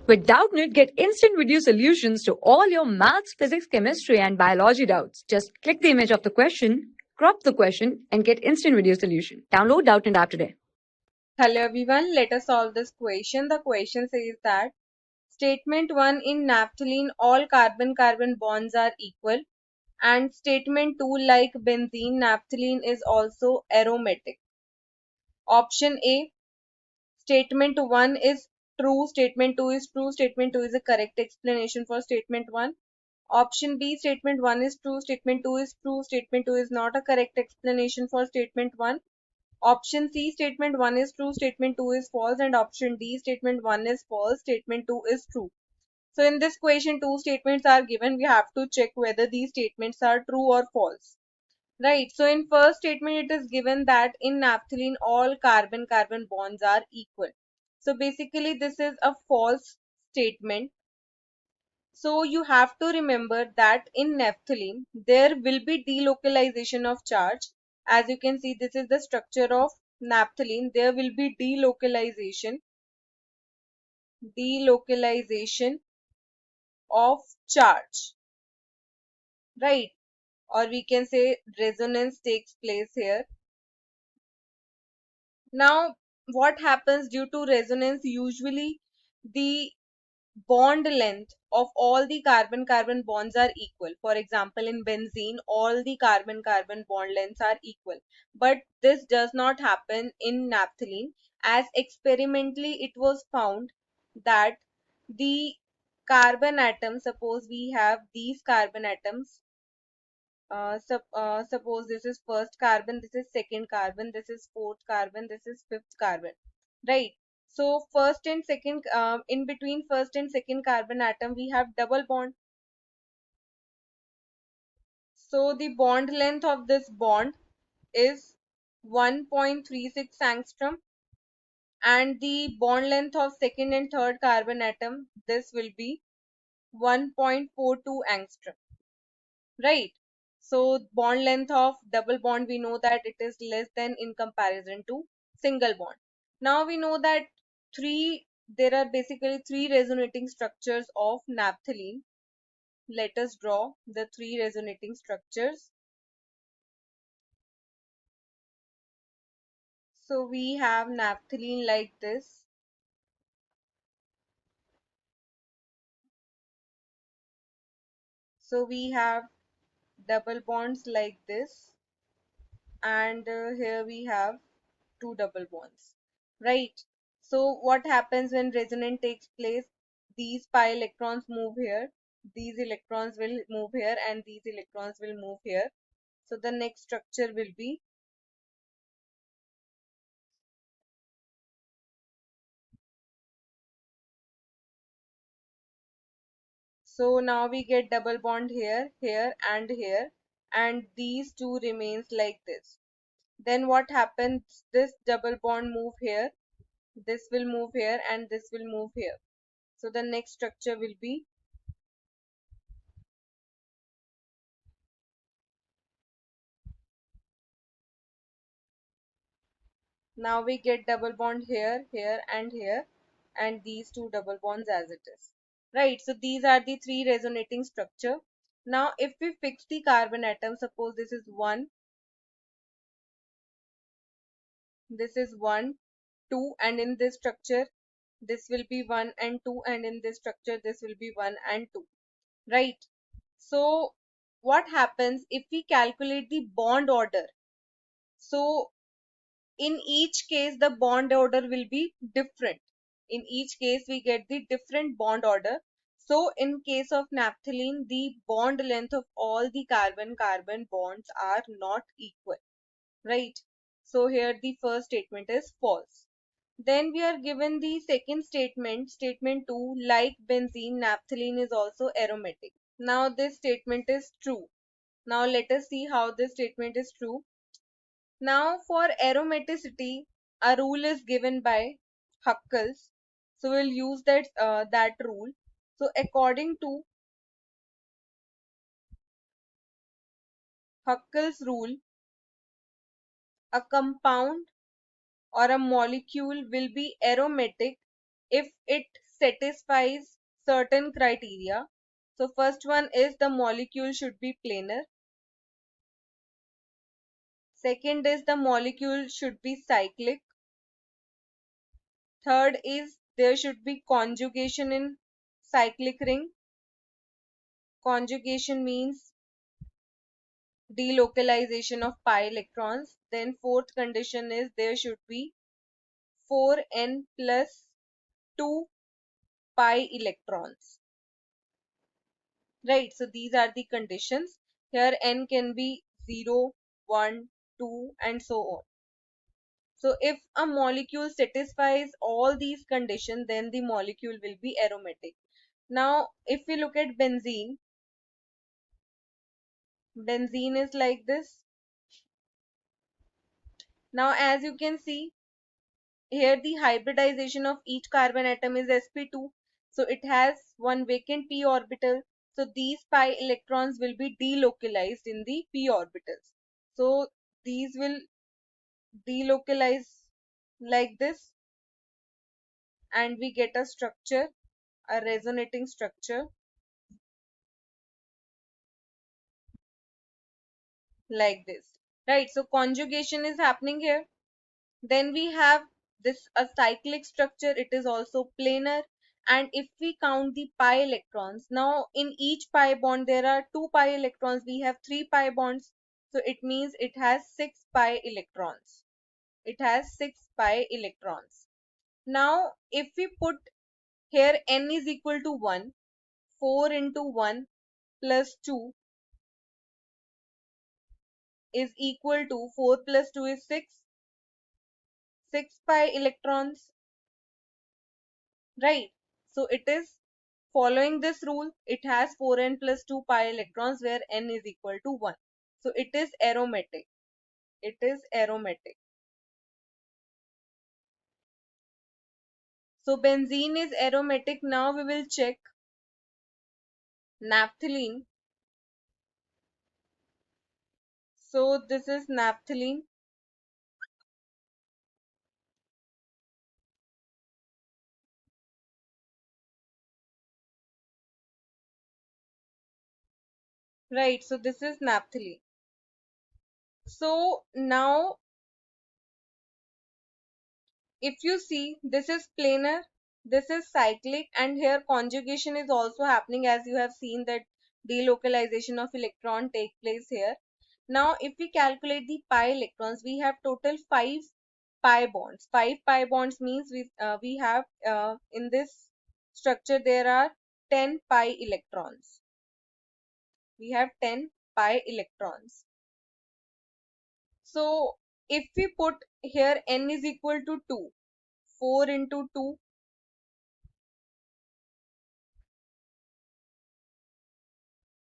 With Doubtnut, get instant video solutions to all your maths, physics, chemistry, and biology doubts. Just click the image of the question, crop the question, and get instant video solution. Download Doubtnut app today. Hello everyone, let us solve this question. The question says that statement 1 in naphthalene all carbon-carbon bonds are equal, and statement 2 like benzene naphthalene is also aromatic. Option A, statement 1 is true, statement 2 is true, statement 2 is a correct explanation for statement 1. Option B, statement 1 is true, statement 2 is true, statement 2 is not a correct explanation for statement 1. Option C, statement 1 is true, statement 2 is false, and option D, statement 1 is false, statement 2 is true. So in this question, two statements are given. We have to check whether these statements are true or false. Right. So in first statement, it is given that in naphthalene, all carbon-carbon bonds are equal. So basically, this is a false statement. So you have to remember that in naphthalene, there will be delocalization of charge. As you can see, this is the structure of naphthalene. There will be delocalization of charge, right? Or we can say resonance takes place here. Now, what happens due to resonance? Usually, the bond length of all the carbon-carbon bonds are equal. For example, in benzene, all the carbon-carbon bond lengths are equal. But this does not happen in naphthalene, as experimentally it was found that the carbon atoms, suppose we have these carbon atoms, suppose this is first carbon, this is second carbon, this is fourth carbon, this is fifth carbon, right? So first and second, in between first and second carbon atom, we have double bond. So the bond length of this bond is 1.36 angstrom, and the bond length of second and third carbon atom, this will be 1.42 angstrom, right? So bond length of double bond, we know that it is less than in comparison to single bond. Now we know that there are basically three resonating structures of naphthalene. Let us draw the three resonating structures. So we have naphthalene like this. So we have double bonds like this, and here we have two double bonds, right? So what happens when resonance takes place? These pi electrons move here, these electrons will move here, and these electrons will move here. So the next structure will be, so now we get double bond here, here, and these two remains like this. Then what happens? This double bond move here, this will move here, and this will move here. So the next structure will be, now we get double bond here, here, and these two double bonds as it is, right? So these are the three resonating structure. Now if we fix the carbon atom, suppose this is 1, this is 1, 2, and in this structure this will be 1 and 2, and in this structure this will be 1 and 2, right? So what happens if we calculate the bond order? So in each case the bond order will be different. In each case we get the different bond order. So in case of naphthalene, the bond length of all the carbon-carbon bonds are not equal, right? So here the first statement is false. Then we are given the second statement, statement 2, like benzene, naphthalene is also aromatic. Now this statement is true. Now let us see how this statement is true. Now for aromaticity, a rule is given by Huckles. So we'll use that rule. So according to Huckles rule, a compound or a molecule will be aromatic if it satisfies certain criteria. So first one is the molecule should be planar. Second is the molecule should be cyclic. Third is there should be conjugation in cyclic ring. Conjugation means delocalization of pi electrons. Then fourth condition is there should be 4n plus 2 pi electrons. Right, so these are the conditions. Here n can be 0, 1, 2 and so on. So if a molecule satisfies all these conditions, then the molecule will be aromatic. Now if we look at benzene, benzene is like this. Now as you can see, here the hybridization of each carbon atom is sp2. So it has one vacant p orbital. So these pi electrons will be delocalized in the p orbitals. So these will delocalize like this and we get a structure, a resonating structure like this. Right, so conjugation is happening here. Then we have this a cyclic structure, it is also planar. And if we count the pi electrons, now in each pi bond there are 2 pi electrons, we have 3 pi bonds. So it means it has 6 pi electrons. It has 6 pi electrons. Now if we put here n is equal to 1, 4 into 1 plus 2 is equal to 4 plus 2 is 6 pi electrons, right? So it is following this rule. It has 4n plus 2 pi electrons where n is equal to 1. So it is aromatic. It is aromatic. So benzene is aromatic. Now we will check naphthalene. So this is naphthalene. Right, so this is naphthalene. So now if you see, this is planar, this is cyclic, and here conjugation is also happening, as you have seen that delocalization of electron take place here. Now if we calculate the pi electrons, we have total 5 pi bonds. 5 pi bonds means we have in this structure there are 10 pi electrons. We have 10 pi electrons. So if we put here n is equal to 2, 4 into 2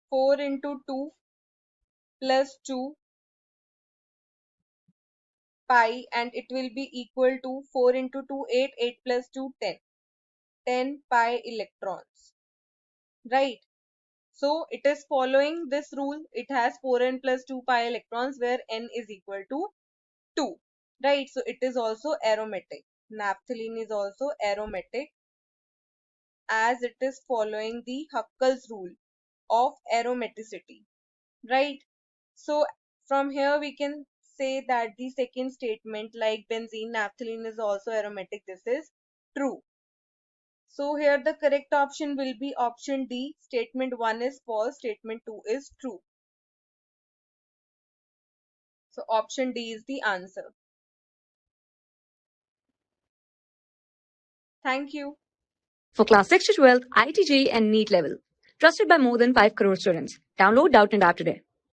4 into 2 plus 2 pi, and it will be equal to 4 into 2 8, 8 plus 2 10, 10 pi electrons, right? So it is following this rule. It has 4n plus 2 pi electrons where n is equal to 2, right? So it is also aromatic. Naphthalene is also aromatic as it is following the Huckel's rule of aromaticity, right? So from here we can say that the second statement, like benzene, naphthalene is also aromatic, this is true. So here the correct option will be option D. Statement 1 is false, statement 2 is true. So option D is the answer. Thank you. For class 6 to 12, IIT JEE and NEET level. Trusted by more than 5 crore students. Download Doubtnut app today.